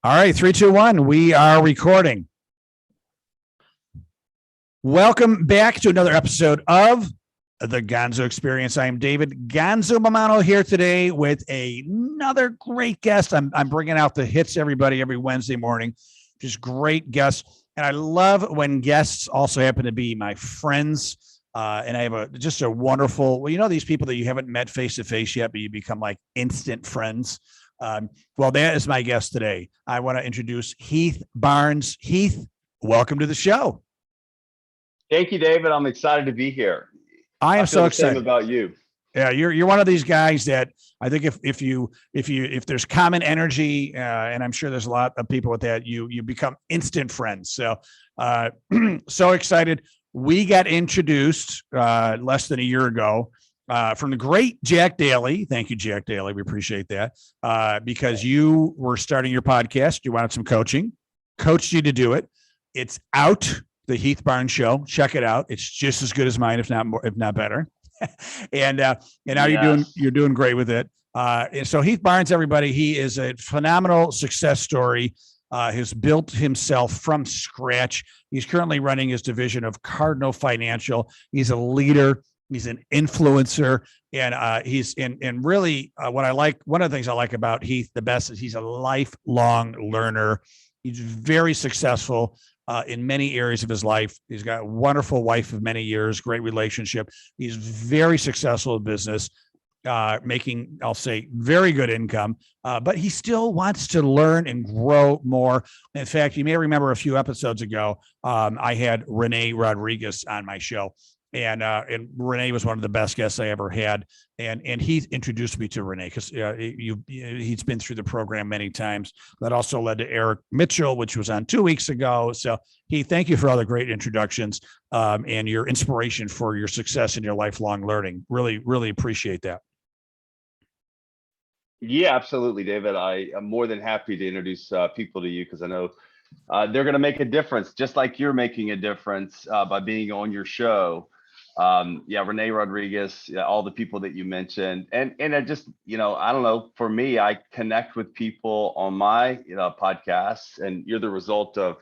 All right, three, two, one. We are recording. Welcome back to another episode of the Gonzo Experience. I am David Gonzo Mamano here today with another great guest. I'm bringing out the hits, everybody, every Wednesday morning. Just great guests. And I love when guests also happen to be my friends. And I have just a wonderful, these people that you haven't met face to face yet, but you become like instant friends. Well, that is my guest today. I want to introduce Heath Barnes. Heath, welcome to the show. Thank you, David. I'm excited to be here. I am so excited about you. Yeah, you're one of these guys that I think if there's common energy, and I'm sure there's a lot of people with that, you become instant friends. So so excited. We got introduced less than a year ago from the great Jack Daly. Thank you, Jack Daly. We appreciate that because you were starting your podcast. You wanted some coaching, coached you to do it. It's out. The Heath Barnes Show. Check it out. It's just as good as mine, if not more, if not better. and now you're doing great with it. And so Heath Barnes, everybody, he is a phenomenal success story. Has built himself from scratch. He's currently running his division of Cardinal Financial. He's a leader. He's an influencer, and he's and really what I like. One of the things I like about Heath the best is he's a lifelong learner. He's very successful in many areas of his life. He's got a wonderful wife of many years, great relationship. He's very successful in business, making, I'll say, very good income, but he still wants to learn and grow more. In fact, you may remember a few episodes ago, I had Renee Rodriguez on my show. And Renee was one of the best guests I ever had. And he introduced me to Renee because he's been through the program many times. That also led to Eric Mitchell, which was on 2 weeks ago. So thank you for all the great introductions and your inspiration for your success in your lifelong learning. Really, really appreciate that. Yeah, absolutely, David. I'm more than happy to introduce people to you because I know they're going to make a difference, just like you're making a difference by being on your show. Renee Rodriguez, all the people that you mentioned, and I just, I don't know, for me, I connect with people on my podcasts, and you're the result of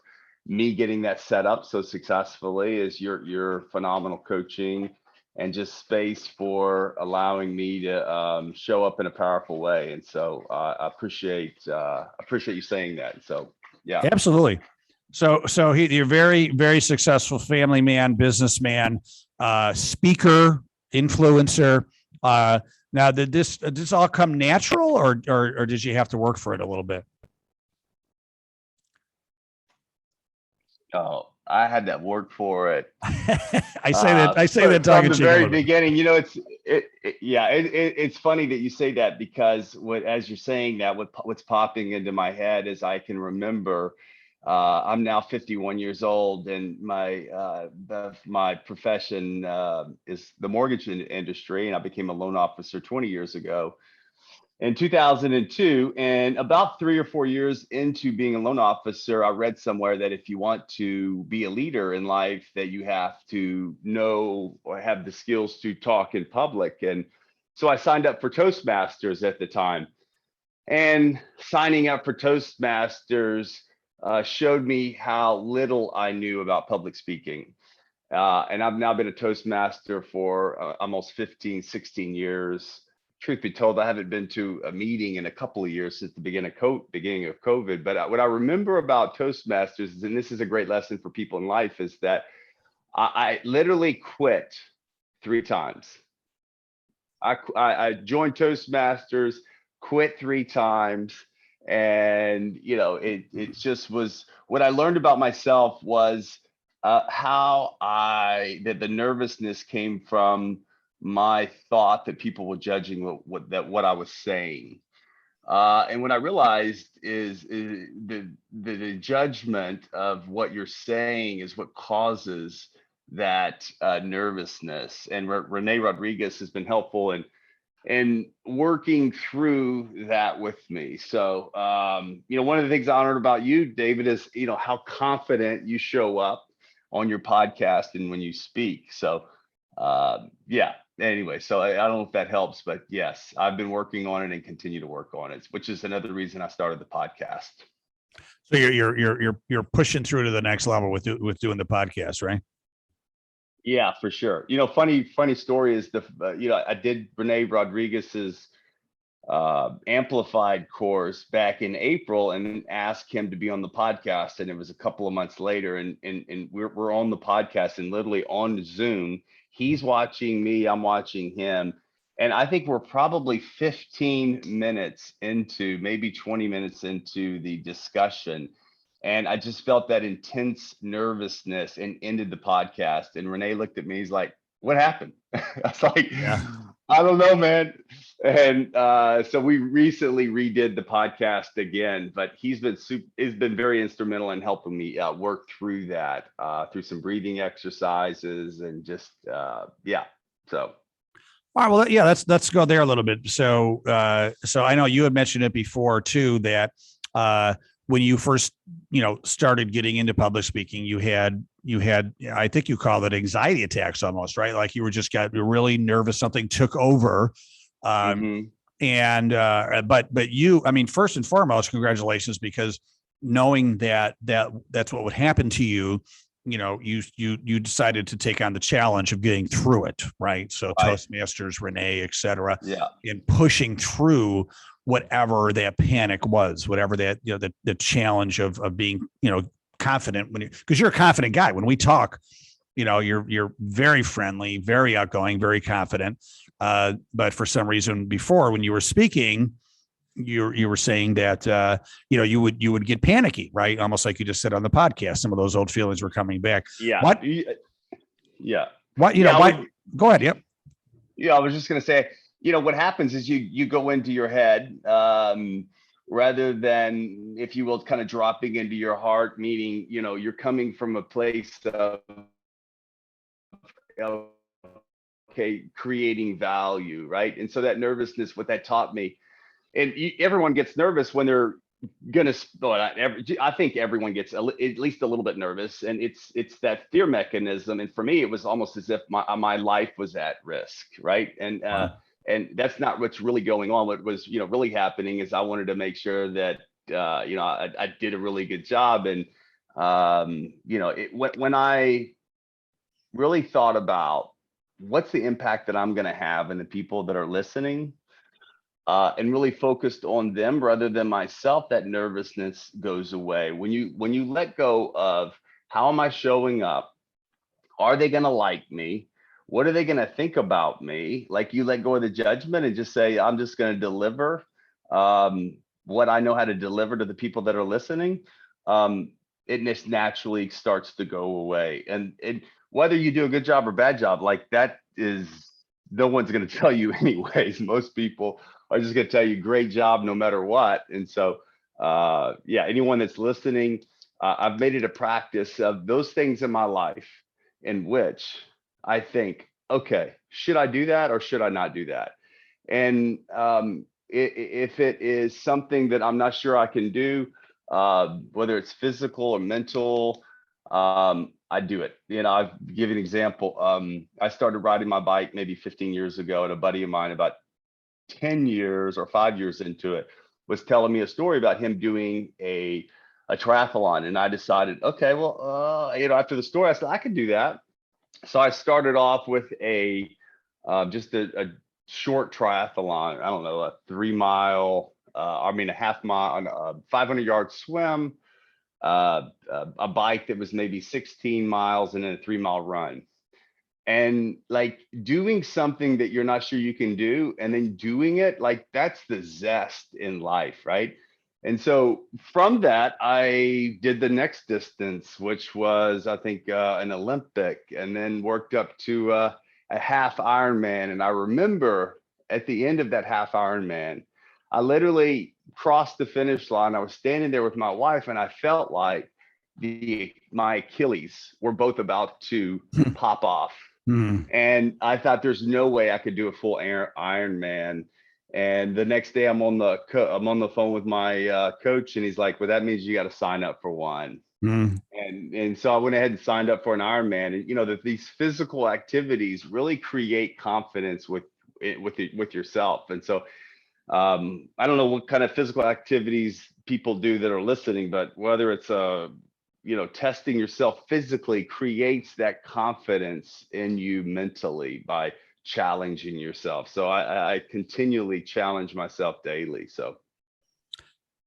me getting that set up so successfully. Is your phenomenal coaching and just space for allowing me to show up in a powerful way. And so I appreciate you saying that. So yeah, absolutely. So you're very, very successful family man, businessman, speaker, influencer. Now, did this all come natural, or did you have to work for it a little bit? Oh, I had to work for it. I say that from the very beginning. It's funny that you say that because as you're saying that, what's popping into my head is I can remember. I'm now 51 years old, and my profession is the mortgage industry, and I became a loan officer 20 years ago in 2002. And about 3 or 4 years into being a loan officer, I read somewhere that if you want to be a leader in life, that you have to know or have the skills to talk in public. And so I signed up for Toastmasters at the time, and signing up for Toastmasters showed me how little I knew about public speaking. And I've now been a Toastmaster for almost 15, 16 years. Truth be told, I haven't been to a meeting in a couple of years since the beginning of COVID. But what I remember about Toastmasters, and this is a great lesson for people in life, is that I literally quit 3 times. I joined Toastmasters, quit 3 times. And, it just was, what I learned about myself was how the nervousness came from my thought that people were judging what I was saying. And what I realized is the judgment of what you're saying is what causes that nervousness. And Renee Rodriguez has been helpful in working through that with me. So, one of the things I honored about you, David, is, how confident you show up on your podcast and when you speak. So, anyway, so I don't know if that helps, but yes, I've been working on it and continue to work on it, which is another reason I started the podcast. So you're pushing through to the next level with doing the podcast, right? Yeah, for sure. Funny story is I did Renee Rodriguez's amplified course back in April and asked him to be on the podcast. And it was a couple of months later, and we're on the podcast and literally on Zoom. He's watching me, I'm watching him. And I think we're probably 15 minutes into, maybe 20 minutes into the discussion. And I just felt that intense nervousness and ended the podcast. And Renee looked at me, he's like, "What happened?" I was like, Yeah. "I don't know, man." And so we recently redid the podcast again, but he's been very instrumental in helping me work through that, through some breathing exercises and just yeah. So All right. Well, yeah, let's go there a little bit. So I know you had mentioned it before too, that when you first, started getting into public speaking, you had, I think you called it anxiety attacks almost, right? Like you got really nervous, something took over. Um, mhm. but you, I mean, first and foremost, congratulations, because knowing that's what would happen to you, you decided to take on the challenge of getting through it, right? So Right. Toastmasters, Renee, et cetera, Yeah. and pushing through whatever that panic was, whatever that, the challenge of being, confident because you're a confident guy. When we talk, you're very friendly, very outgoing, very confident. But for some reason before, when you were speaking, you were saying that you would get panicky, right? Almost like you just said on the podcast, some of those old feelings were coming back. Yeah. What? Yeah. What? Yeah. Why? Go ahead. Yep. Yeah, I was just gonna say, what happens is you go into your head, rather than, if you will, kind of dropping into your heart, meaning, you're coming from a place of, okay, creating value, right? And so that nervousness, what that taught me, and everyone gets nervous when they're gonna, well, I think everyone gets at least a little bit nervous, and it's that fear mechanism. And for me, it was almost as if my life was at risk, right? And that's not what's really going on. What was really happening is I wanted to make sure that I did a really good job. And when I really thought about what's the impact that I'm going to have and the people that are listening, and really focused on them rather than myself, that nervousness goes away. When you let go of how am I showing up? Are they going to like me? What are they going to think about me? Like, you let go of the judgment and just say, I'm just going to deliver what I know how to deliver to the people that are listening. It just naturally starts to go away. And whether you do a good job or bad job, like that is, no one's going to tell you anyways. Most people are just going to tell you great job no matter what. And so, yeah, anyone that's listening, I've made it a practice of those things in my life in which I think, okay, should I do that or should I not do that? And if it is something that I'm not sure I can do, whether it's physical or mental, I do it. I'll give you an example. I started riding my bike maybe 15 years ago, and a buddy of mine, about 10 years or 5 years into it, was telling me a story about him doing a triathlon. And I decided, okay, well, after the story, I said, I could do that. So I started off with just a short triathlon. I don't know, a 3 mile, a half mile, a 500-yard swim, a bike that was maybe 16 miles, and then a 3 mile run. And like, doing something that you're not sure you can do and then doing it, like, that's the zest in life, right? And so from that, I did the next distance, which was, I think, an Olympic, and then worked up to a half Ironman. And I remember at the end of that half Ironman, I literally crossed the finish line. I was standing there with my wife, and I felt like my Achilles were both about to pop off. Hmm. And I thought, there's no way I could do a full Ironman. And the next day, I'm on the phone with my coach, and he's like, "Well, that means you got to sign up for one." Hmm. And so I went ahead and signed up for an Ironman. And that these physical activities really create confidence with yourself. And so I don't know what kind of physical activities people do that are listening, but whether it's testing yourself physically creates that confidence in you mentally by challenging yourself. So I continually challenge myself daily. So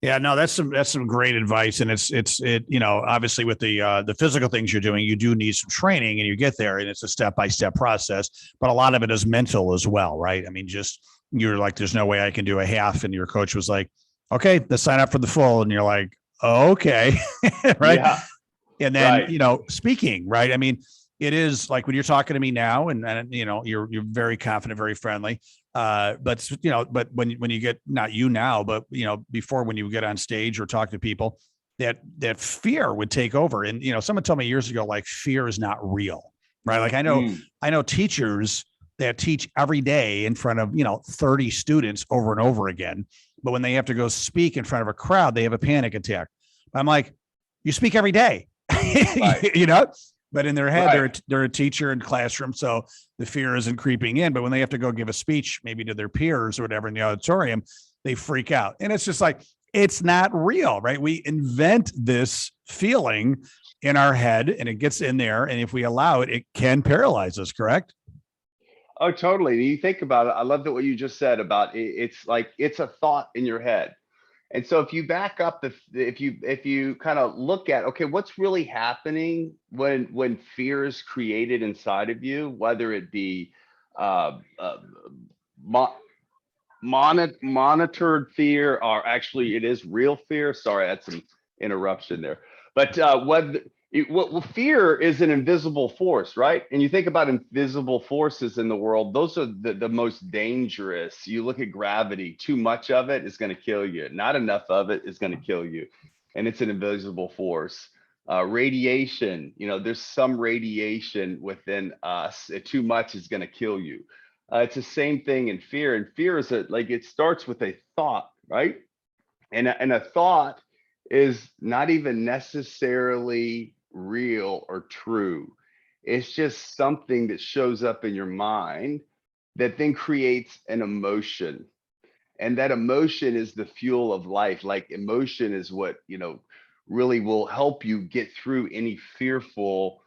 Yeah, no, that's some great advice. And obviously with the physical things you're doing, you do need some training and you get there and it's a step-by-step process, but a lot of it is mental as well, right? I mean, just you're like, there's no way I can do a half. And your coach was like, okay, let's sign up for the full. And you're like, oh, okay. Right. yeah, And then, right. speaking, right. I mean, it is like when you're talking to me now and you're very confident, very friendly. But when you get, not you now, but before, when you get on stage or talk to people, that fear would take over. And, someone told me years ago, like, fear is not real, right? Like I know teachers that teach every day in front of, 30 students over and over again. But when they have to go speak in front of a crowd, they have a panic attack. I'm like, you speak every day, Right. but in their head, Right. they're a teacher in classroom. So the fear isn't creeping in, but when they have to go give a speech, maybe to their peers or whatever in the auditorium, they freak out. And it's just like, it's not real, right? We invent this feeling in our head and it gets in there. And if we allow it, it can paralyze us, correct? Oh, totally. You think about it. I love that what you just said about it. It's like it's a thought in your head. And so if you back up if you kind of look at, okay, what's really happening when fear is created inside of you, whether it be uh, uh, mo- monitored fear, or actually it is real fear. Sorry, I had some interruption there. But what fear is an invisible force, right? And you think about invisible forces in the world; those are the most dangerous. You look at gravity; too much of it is going to kill you. Not enough of it is going to kill you, and it's an invisible force. Radiation, there's some radiation within us. Too much is going to kill you. It's the same thing in fear. And fear is like it starts with a thought, right? And a thought is not even necessarily real or true. It's just something that shows up in your mind that then creates an emotion. And that emotion is the fuel of life. Like emotion is what, really will help you get through any fearful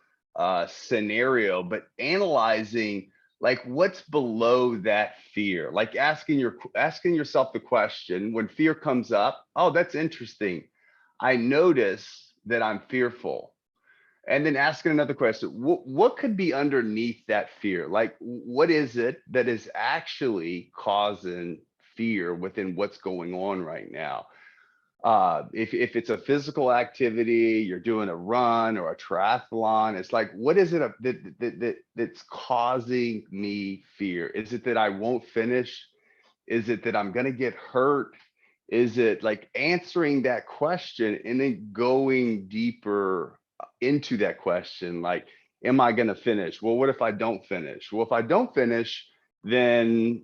scenario. But analyzing, like, what's below that fear, like asking yourself the question when fear comes up, oh, that's interesting, I notice that I'm fearful. And then asking another question, what could be underneath that fear? Like, what is it that is actually causing fear within what's going on right now? If it's a physical activity, you're doing a run or a triathlon, it's like, what is it that's causing me fear? Is it that I won't finish? Is it that I'm going to get hurt? Is it like answering that question and then going deeper into that question? Like, am I going to finish? Well, what if I don't finish? Well, if I don't finish, then,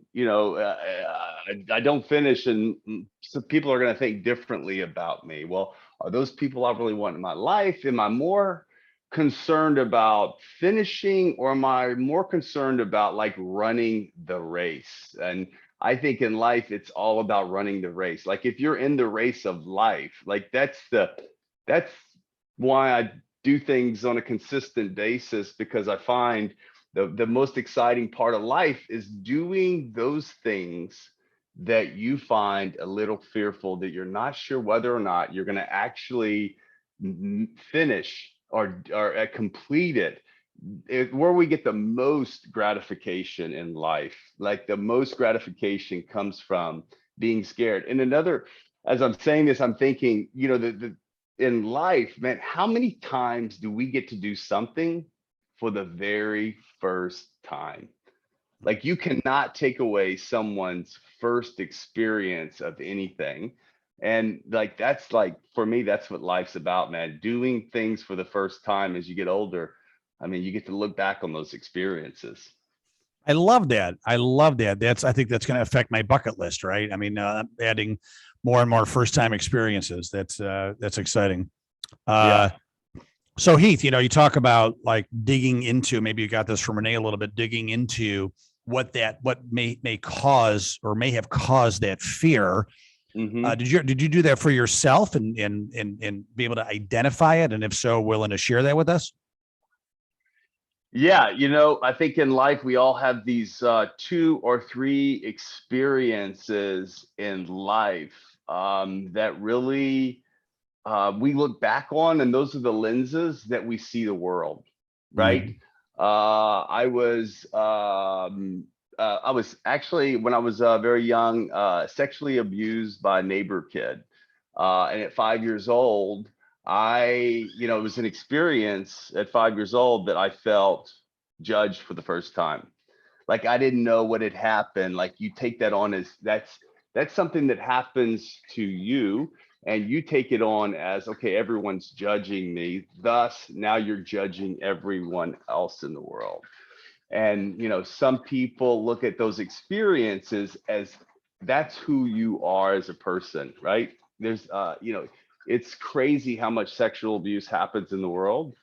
I don't finish and some people are going to think differently about me. Well, are those people I really want in my life? Am I more concerned about finishing, or am I more concerned about like running the race? And I think in life, it's all about running the race. Like if you're in the race of life, like that's why I do things on a consistent basis, because I find the most exciting part of life is doing those things that you find a little fearful, that you're not sure whether or not you're going to actually finish or complete it. Where we get the most gratification in life, like the most gratification comes from being scared. And another, as I'm saying this, I'm thinking, the in life, man, how many times do we get to do something for the very first time? Like you cannot take away someone's first experience of anything. And like that's like for me, that's what life's about, man. Doing things for the first time as you get older. I mean, you get to look back on those experiences. I love that. I love that. I think that's going to affect my bucket list, right? I mean, adding more and more first time experiences. That's exciting. Yeah. Uh, so Heath, you talk about like digging into, maybe you got this from Renee a little bit, digging into what may cause or may have caused that fear. Mhm. Did you do that for yourself and be able to identify it? And if so, willing to share that with us? Yeah, I think in life we all have these two or three experiences in life that really we look back on, and those are the lenses that we see the world, right? Mhm. I was actually, when I was very young, sexually abused by a neighbor kid, and at 5 years old, it was an experience at 5 years old that I felt judged for the first time. Like I didn't know what had happened. Like you take that on as that's something that happens to you, and you take it on as, okay, everyone's judging me, thus now you're judging everyone else in the world. And some people look at those experiences as that's who you are as a person, right? There's it's crazy how much sexual abuse happens in the world,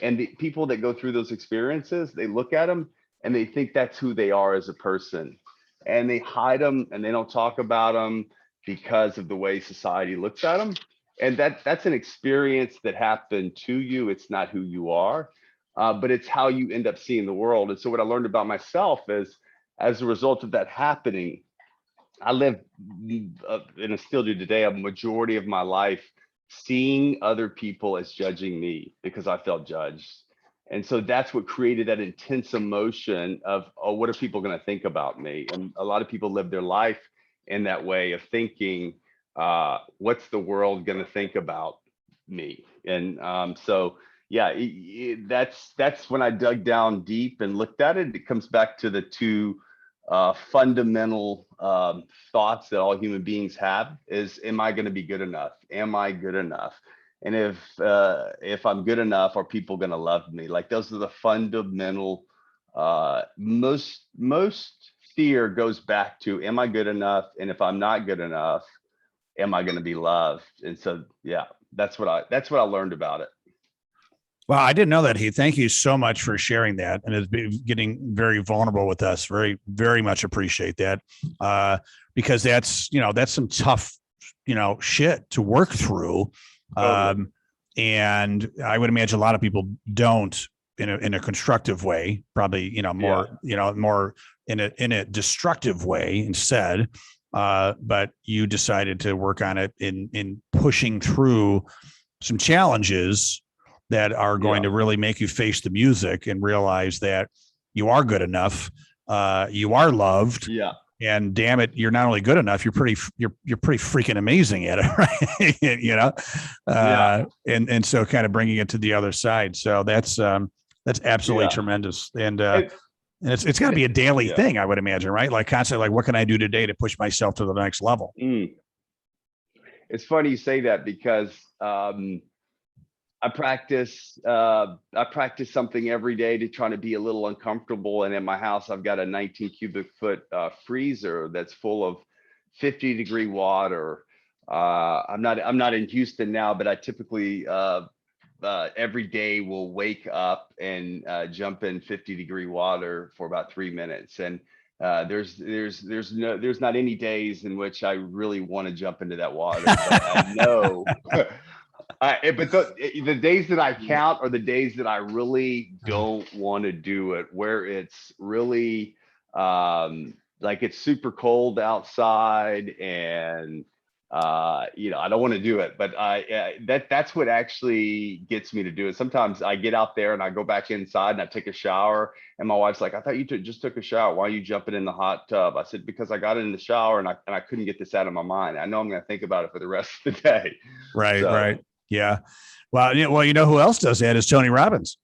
and the people that go through those experiences, they look at them and they think that's who they are as a person, and they hide them and they don't talk about them because of the way society looks at them. And that's an experience that happened to you. It's not who you are, but it's how you end up seeing the world. And so what I learned about myself is, as a result of that happening, I live, and I still do today, a majority of my life seeing other people as judging me because I felt judged. And so that's what created that intense emotion of, oh, what are people going to think about me? And a lot of people live their life in that way of thinking, what's the world going to think about me? And so, yeah, that's when I dug down deep and looked at it. It comes back to the two fundamental thoughts that all human beings have is, am I going to be good enough? Am I good enough? And if I'm good enough, are people going to love me? Like those are the fundamental, most fear goes back to, am I good enough? And if I'm not good enough, am I going to be loved? And so, yeah, that's what I learned about it. Well, I didn't know that, Heath. Thank you so much for sharing that, and it's been getting very vulnerable with us. Very, very much appreciate that, because that's some tough, shit to work through, Totally. and I would imagine a lot of people don't in a constructive way. Probably, Yeah. more in a destructive way instead. But you decided to work on it in pushing through some challenges that are going Yeah. to really make you face the music and realize that you are good enough, you are loved, Yeah. and damn it, you're not only good enough, you're pretty freaking amazing at it, right? Yeah. And so kind of bringing it to the other side. So that's absolutely Yeah. tremendous, and And, it's got to be a daily yeah. thing, I would imagine, right? Like constantly, like what can I do today to push myself to the next level? Mm. It's funny you say that because I practice something every day to try to be a little uncomfortable. And at my house, I've got a 19 cubic foot freezer that's full of 50-degree water. I'm not in Houston now, but I typically every day will wake up and jump in 50-degree water for about 3 minutes. And there's not any days in which I really want to jump into that water, but I know. But the days that I count are the days that I really don't want to do it, where it's really like it's super cold outside, and I don't want to do it. But that's what actually gets me to do it. Sometimes I get out there and I go back inside and I take a shower, and my wife's like, "I thought you just took a shower. Why are you jumping in the hot tub?" I said, "Because I got in the shower and I couldn't get this out of my mind. I know I'm going to think about it for the rest of the day." Right, So. right, yeah. Well, you know who else does that is Tony Robbins.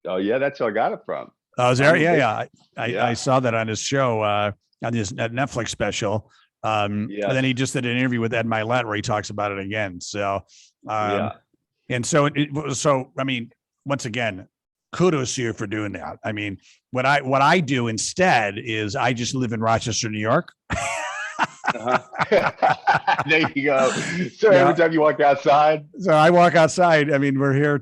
Oh yeah, that's who I got it from. Oh, is there? I'm a Yeah, big, yeah. I yeah, saw that on his show, on his Netflix special. And then yes, he just did an interview with Ed Milet where he talks about it again. So, um, yeah. and so I mean, once again, kudos to you for doing that. I mean, what I do instead is I just live in Rochester, New York. Uh-huh. There you go. So Yeah. every time you walk outside, So I walk outside. I mean, we're here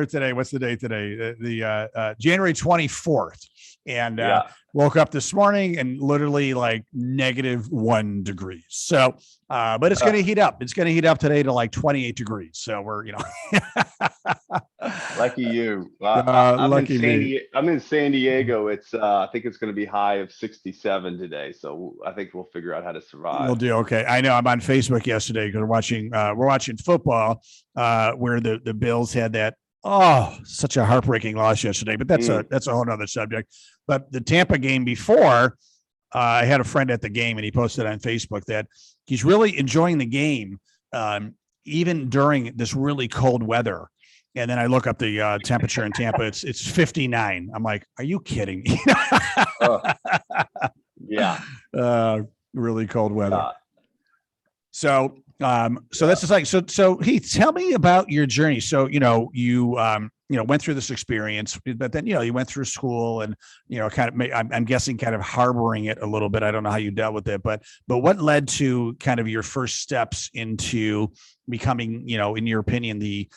today. What's the date today? The January 24th. and Yeah. woke up this morning and literally like -1 degrees. So, but it's going to heat up. It's going to heat up today to like 28 degrees. So we're, Lucky you. I'm in lucky me. I'm in San Diego. It's I think it's going to be high of 67 today. So I think we'll figure out how to We'll survive. do okay. I know I'm on Facebook yesterday because we're watching football, where the Bills had that such a heartbreaking loss yesterday. But that's a whole nother subject. But the Tampa game before, I had a friend at the game and he posted on Facebook that he's really enjoying the game, even during this really cold weather. And then I look up the temperature in Tampa. It's 59. I'm like, are you kidding me? Yeah. Really cold weather. Yeah. So that's just like, so Heath, tell me about your journey. So, you went through this experience, but then, you went through school and, kind of, I'm guessing kind of harboring it a little bit. I don't know how you dealt with it, but what led to kind of your first steps into becoming, in your opinion, the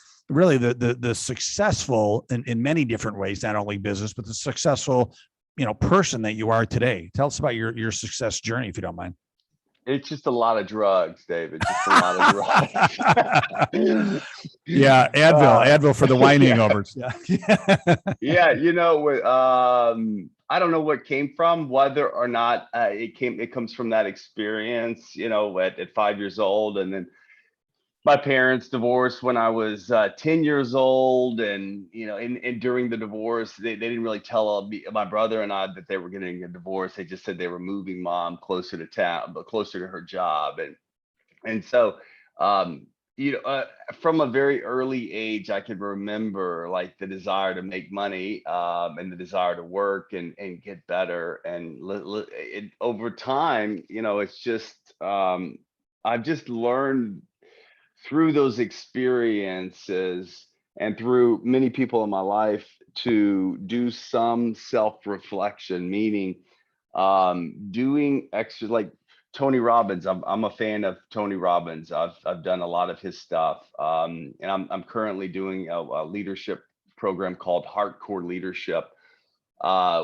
successful in many different ways, not only business, but the successful, person that you are today. Tell us about your success journey, if you don't mind. It's just a lot of drugs, David. Just a lot of drugs. Yeah, Advil for the wine hangovers. Yeah. Yeah, I don't know what came from, whether or not it comes from that experience, at 5 years old, and then my parents divorced when I was 10 years old, and and during the divorce, they didn't really tell me, my brother and I, that they were getting a divorce. They just said they were moving mom closer to town, but closer to her job, and so um, from a very early age, I could remember like the desire to make money, and the desire to work and get better, and over time, it's just I've just learned through those experiences and through many people in my life to do some self-reflection, meaning doing extra, like Tony Robbins. I'm a fan of Tony Robbins. I've done a lot of his stuff, and I'm currently doing a leadership program called Hardcore Leadership,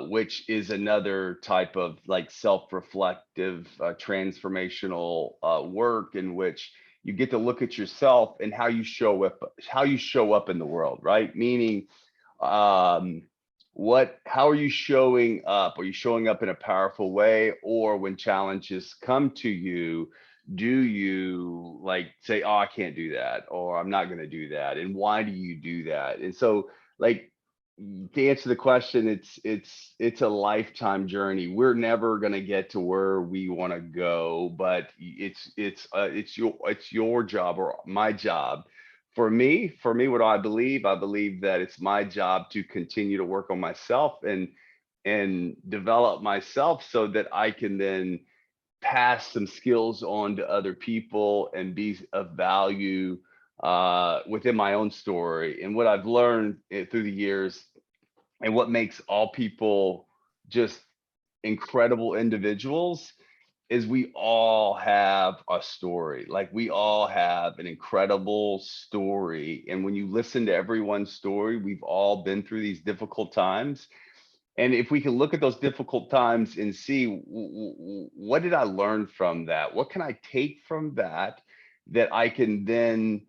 which is another type of like self-reflective, transformational work, in which you get to look at yourself and how you show up in the world, right? Meaning, um, how are you showing up? Are you showing up in a powerful way, or when challenges come to you, do you like say, "Oh, I can't do that," or "I'm not going to do that," and why do you do that? And so, like, to answer the question, it's a lifetime journey. We're never going to get to where we want to go, but it's your job or my job. For me, what I believe that it's my job to continue to work on myself and develop myself, so that I can then pass some skills on to other people and be of value within my own story. And what I've learned through the years, and what makes all people just incredible individuals, is we all have a story. Like, we all have an incredible story. And when you listen to everyone's story, we've all been through these difficult times. And if we can look at those difficult times and see, what did I learn from that? What can I take from that that I can then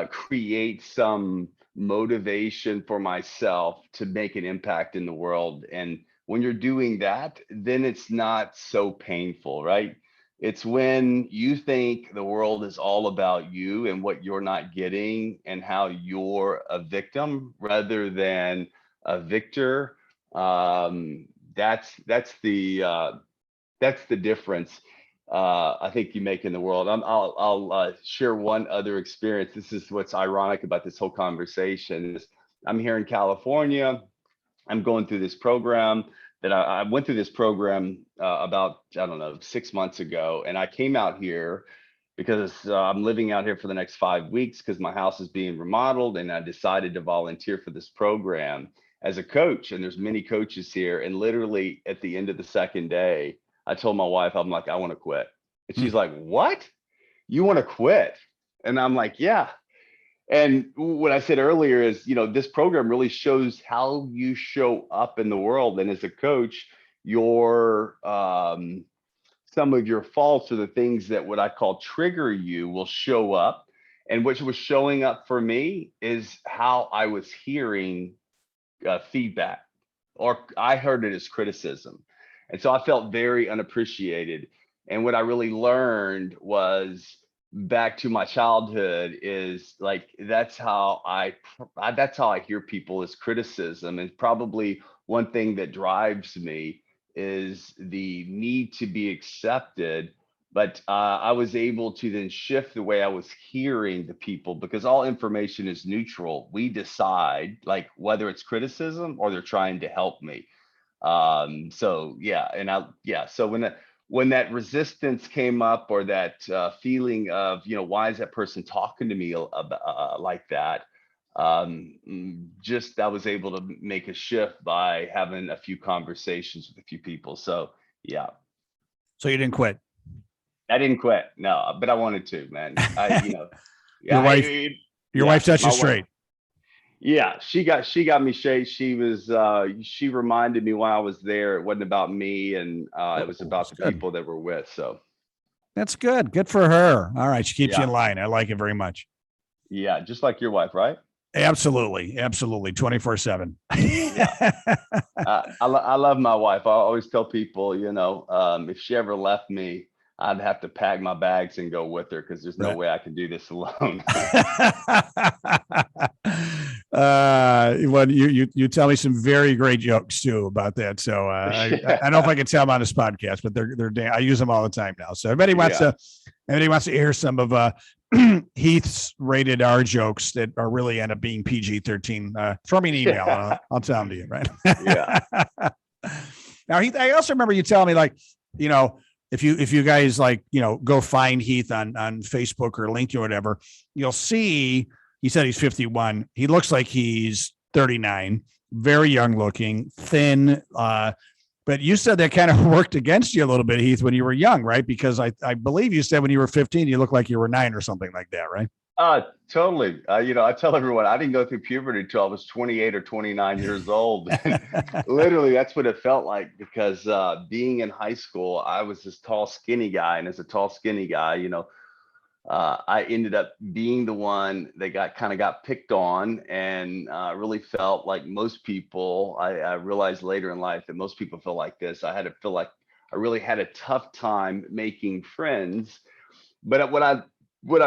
create some motivation for myself to make an impact in the world? And when you're doing that, then it's not so painful, right? It's when you think the world is all about you and what you're not getting and how you're a victim rather than a victor. That's the difference I think you make in the world. I'll share one other experience. This is what's ironic about this whole conversation is, I'm here in California. I'm going through this program that I went through this program about, I don't know, 6 months ago. And I came out here because I'm living out here for the next 5 weeks because my house is being remodeled, and I decided to volunteer for this program as a coach. And there's many coaches here. And literally at the end of the second day, I told my wife, I'm like, I want to quit. And she's like, what? You want to quit? And I'm like, yeah. And what I said earlier is, this program really shows how you show up in the world. And as a coach, your some of your faults or the things that what I call trigger you will show up. And what was showing up for me is how I was hearing feedback, or I heard it as criticism. And so I felt very unappreciated. And what I really learned was back to my childhood is like that's how I hear people as criticism. And probably one thing that drives me is the need to be accepted. But I was able to then shift the way I was hearing the people, because all information is neutral. We decide like whether it's criticism or they're trying to help me. So yeah, so when that resistance came up, or that feeling of, why is that person talking to me like that, just I was able to make a shift by having a few conversations with a few people. So yeah, So you didn't quit. I didn't quit, no, but I wanted to, man. Your Yeah, wife, your wife set you my wife. straight. Yeah, she got me straight. She reminded me while I was there, it wasn't about me, and it was about That's the good. people that were with. So That's good. Good for her. All right. She keeps you yeah, in line. I like it very much. yeah, just like your wife, right? Absolutely. Absolutely. 24/7. Yeah. I love my wife. I always tell people, if she ever left me, I'd have to pack my bags and go with her, because there's no Right. way I can do this alone. Well, you tell me some very great jokes too about that. So I don't know if I can tell them on this podcast, but they're I use them all the time now. So Yeah. anybody wants to hear some of Heath's rated R jokes that are really end up being PG-13, throw me an email and I'll tell them to you. Right. Yeah. Now, Heath, I also remember you telling me, like, if you guys, like, go find Heath on Facebook or LinkedIn or whatever, you'll see, he said he's 51. He looks like he's 39, very young looking, thin. But you said that kind of worked against you a little bit, Heath, when you were young, right? Because I believe you said when you were 15, you looked like you were 9 or something like that, right? Totally. I tell everyone I didn't go through puberty until I was 28 or 29 years old. Literally, that's what it felt like, because being in high school, I was this tall, skinny guy. And as a tall, skinny guy, I ended up being the one that got picked on, and really felt like most people, I realized later in life that most people feel like this. I had to feel like I really had a tough time making friends. But what I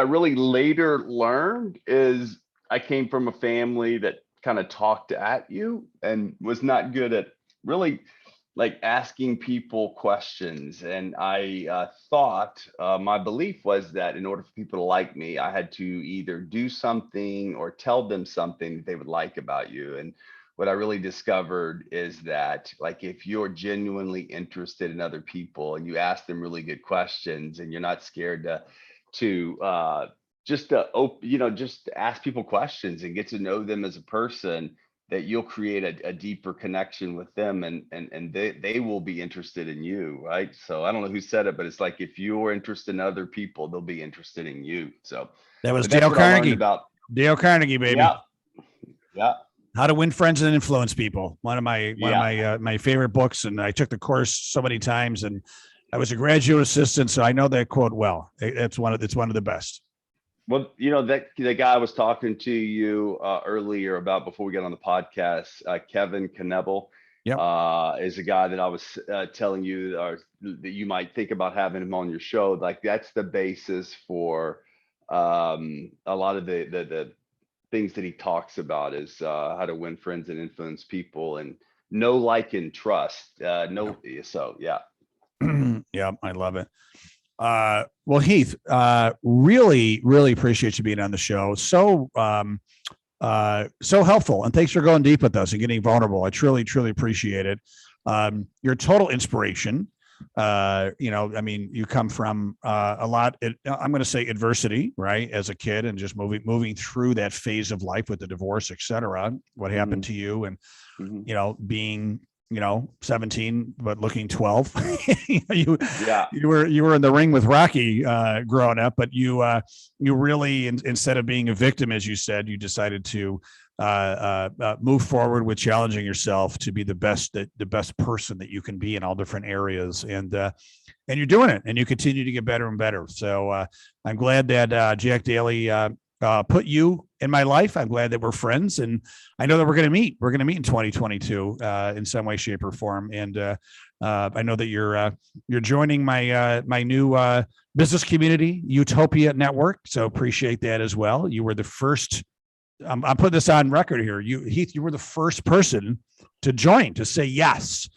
really later learned is I came from a family that kind of talked at you and was not good at really like asking people questions. And I thought my belief was that in order for people to like me, I had to either do something or tell them something that they would like about you. And what I really discovered is that, like, if you're genuinely interested in other people and you ask them really good questions, and you're not scared to just ask people questions and get to know them as a person, that you'll create a deeper connection with them, and they will be interested in you, right? So I don't know who said it, but it's like, if you're interested in other people, they'll be interested in you. So That was but that's Dale what I learned Carnegie. about. Dale Carnegie, baby. Yeah, yeah, How to Win Friends and Influence People. One of my yeah. my favorite books, and I took the course so many times, and I was a graduate assistant, so I know that quote well. It's one of the best. Well, that the guy I was talking to you earlier about before we got on the podcast, Kevin Knebel, Yep. is a guy that I was telling you that you might think about having him on your show. Like, that's the basis for a lot of the things that he talks about, is how to win friends and influence people, and know, like, and trust. So yeah. Yeah, I love it. Well, Heath, really, really appreciate you being on the show. So helpful, and thanks for going deep with us and getting vulnerable. I truly, truly appreciate it. You're a total inspiration. I mean, you come from a lot. I'm going to say adversity, right? As a kid, and just moving through that phase of life with the divorce, et cetera. What happened to you, and Mhm. being 17, but looking 12. you, Yeah. you were in the ring with Rocky growing up, but you really, instead of being a victim, as you said, you decided to move forward with challenging yourself to be the best person that you can be in all different areas. And you're doing it, and you continue to get better and better. So I'm glad that Jack Daly put you in my life. I'm glad that we're friends, and I know that we're going to meet. We're going to meet in 2022 in some way, shape, or form. And I know that you're joining my new business community, Utopia Network. So appreciate that as well. You were the first. I'm putting this on record here. Heath, you were the first person to join, to say yes.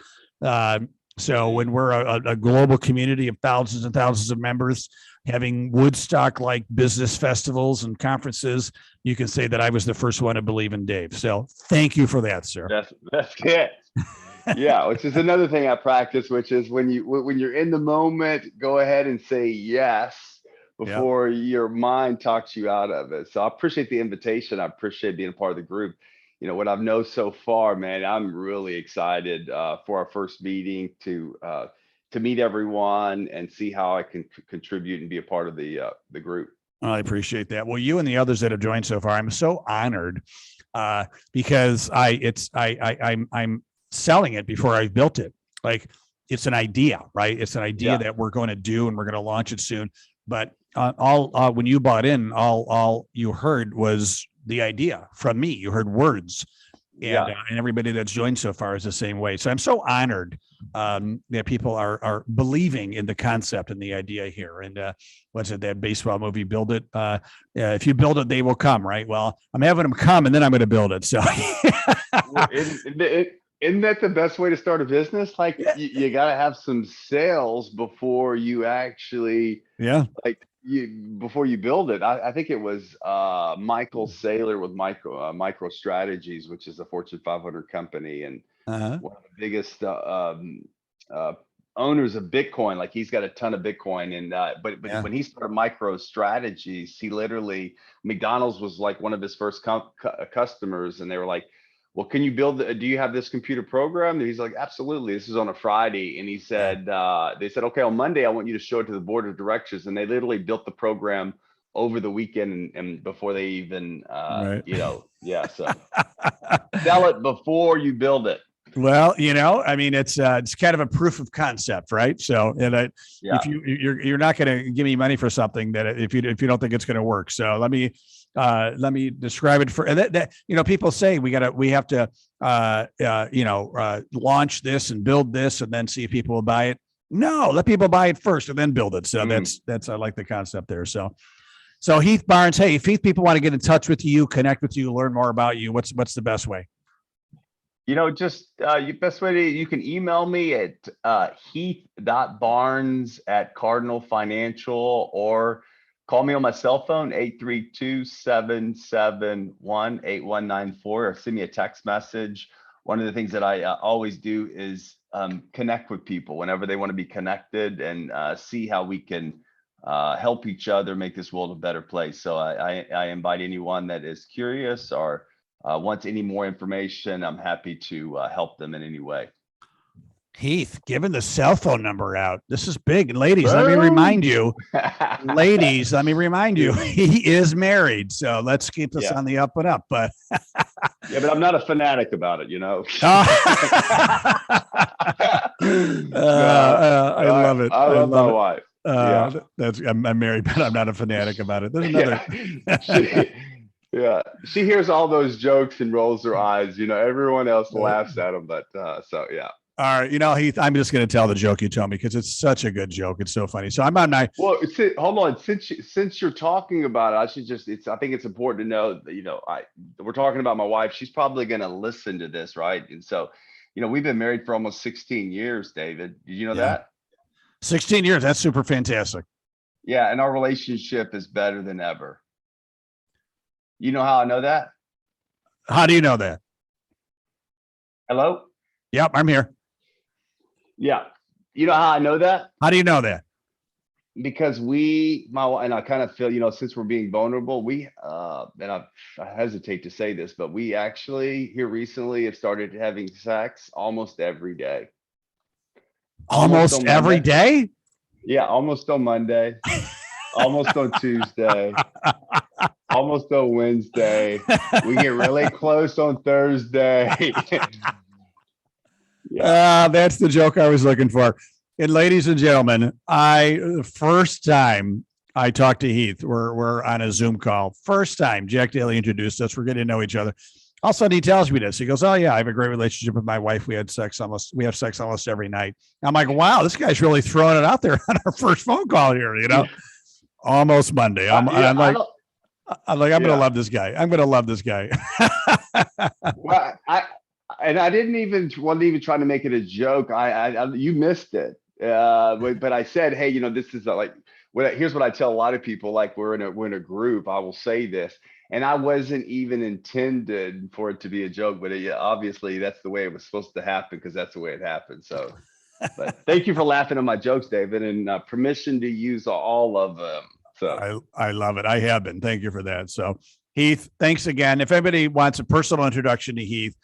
So when we're a global community of thousands and thousands of members, having Woodstock-like business festivals and conferences, you can say that I was the first one to believe in Dave. So thank you for that, sir. That's it. Yeah, which is another thing I practice, which is when you're in the moment, go ahead and say yes before your mind talks you out of it. So I appreciate the invitation. I appreciate being a part of the group. What I've known so far, man, I'm really excited for our first meeting to meet everyone and see how I can contribute and be a part of the group. I appreciate that. Well, you and the others that have joined so far, I'm so honored because I'm selling it before I've built it. Like, it's an idea, right? It's an idea that we're going to do, and we're going to launch it soon. But when you bought in, all you heard was the idea from me. You heard words, and everybody that's joined so far is the same way. So I'm so honored that people are believing in the concept and the idea here. And what's it, that baseball movie, Build It? If you build it, they will come, right? Well, I'm having them come, and then I'm going to build it. So isn't that the best way to start a business? Like, you got to have some sales before you actually, before you build it. I think it was Michael Saylor with Micro Strategies, which is a Fortune 500 company, and one of the biggest owners of Bitcoin. Like, he's got a ton of Bitcoin, and but when he started Micro Strategies, he literally, McDonald's was like one of his first customers, and they were like, well, can you do you have this computer program? And he's like, absolutely. This is on a Friday. And he said, they said, okay, on Monday, I want you to show it to the board of directors. And they literally built the program over the weekend and before they even, so sell it before you build it. Well, I mean, it's kind of a proof of concept, right? So, and if you're not going to give me money for something that if you don't think it's going to work. So let me describe it for that. People say we have to launch this and build this and then see if people will buy it. No, let people buy it first and then build it. So that's I like the concept there. So Heath Barnes, hey, if people want to get in touch with you, connect with you, learn more about you, what's the best way? Just your best way you can email me at heath.barnes@Cardinal Financial, or call me on my cell phone, 832-771-8194, or send me a text message. One of the things that I always do is connect with people whenever they want to be connected and see how we can help each other make this world a better place. So I invite anyone that is curious or wants any more information. I'm happy to help them in any way. Heath, giving the cell phone number out. This is big. And ladies, let me remind you, he is married. So let's keep this on the up and up. But but I'm not a fanatic about it, I love it. I love my wife. I'm married, but I'm not a fanatic about it. There's another. She hears all those jokes and rolls her eyes. Everyone else laughs at them, but so yeah. All right, Heath, I'm just going to tell the joke you told me because it's such a good joke. It's so funny. So I'm on my. Well, hold on. Since you're talking about it, I think it's important to know that we're talking about my wife. She's probably going to listen to this, right? And so, we've been married for almost 16 years, David. Did you know that? 16 years. That's super fantastic. Yeah, and our relationship is better than ever. You know how I know that? How do you know that? Hello? Yep, I'm here. Yeah. You know how I know that? How do you know that? because and I kind of feel, since we're being vulnerable, I hesitate to say this, but we actually here recently have started having sex almost every day. Almost Almost on every Monday. day. Yeah, almost on Monday, almost on Tuesday, almost on Wednesday. We get really close on Thursday. Yeah. That's the joke I was looking for. And ladies and gentlemen, the first time I talked to Heath, we're on a Zoom call. First time Jack Daly introduced us. We're getting to know each other. All of a sudden he tells me this. He goes, "Oh yeah, I have a great relationship with my wife. We have sex almost every night." I'm like, "Wow, this guy's really throwing it out there on our first phone call here." Almost Monday. I'm like, I'm gonna love this guy. I'm gonna love this guy. Well, I wasn't even trying to make it a joke. You missed it. But I said, hey, this is here's what I tell a lot of people, like we're in a group, I will say this, and I wasn't even intended for it to be a joke, but obviously that's the way it was supposed to happen because that's the way it happened. So, but thank you for laughing at my jokes, David, and permission to use all of them. So I love it. I have been. Thank you for that. So Heath, thanks again. If anybody wants a personal introduction to Heath,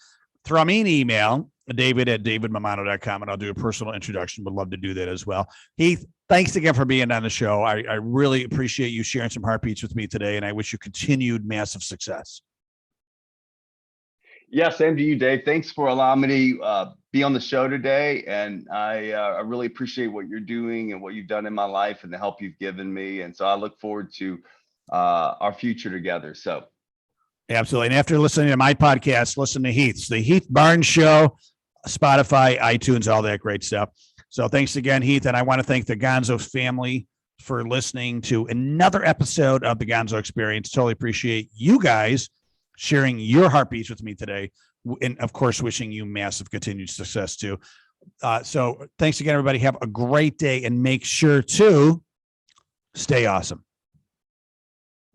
throw me an email, david@davidmamano.com, and I'll do a personal introduction. Would love to do that as well. Heath, thanks again for being on the show. I really appreciate you sharing some heartbeats with me today, and I wish you continued massive success. Yeah, same to you, Dave. Thanks for allowing me to be on the show today. And I really appreciate what you're doing and what you've done in my life and the help you've given me. And so I look forward to our future together. So absolutely. And after listening to my podcast, listen to Heath's, the Heath Barnes Show, Spotify, iTunes, all that great stuff. So thanks again, Heath. And I want to thank the Gonzo family for listening to another episode of the Gonzo Experience. Totally appreciate you guys sharing your heartbeats with me today. And of course, wishing you massive continued success too. So thanks again, everybody. Have a great day and make sure to stay awesome.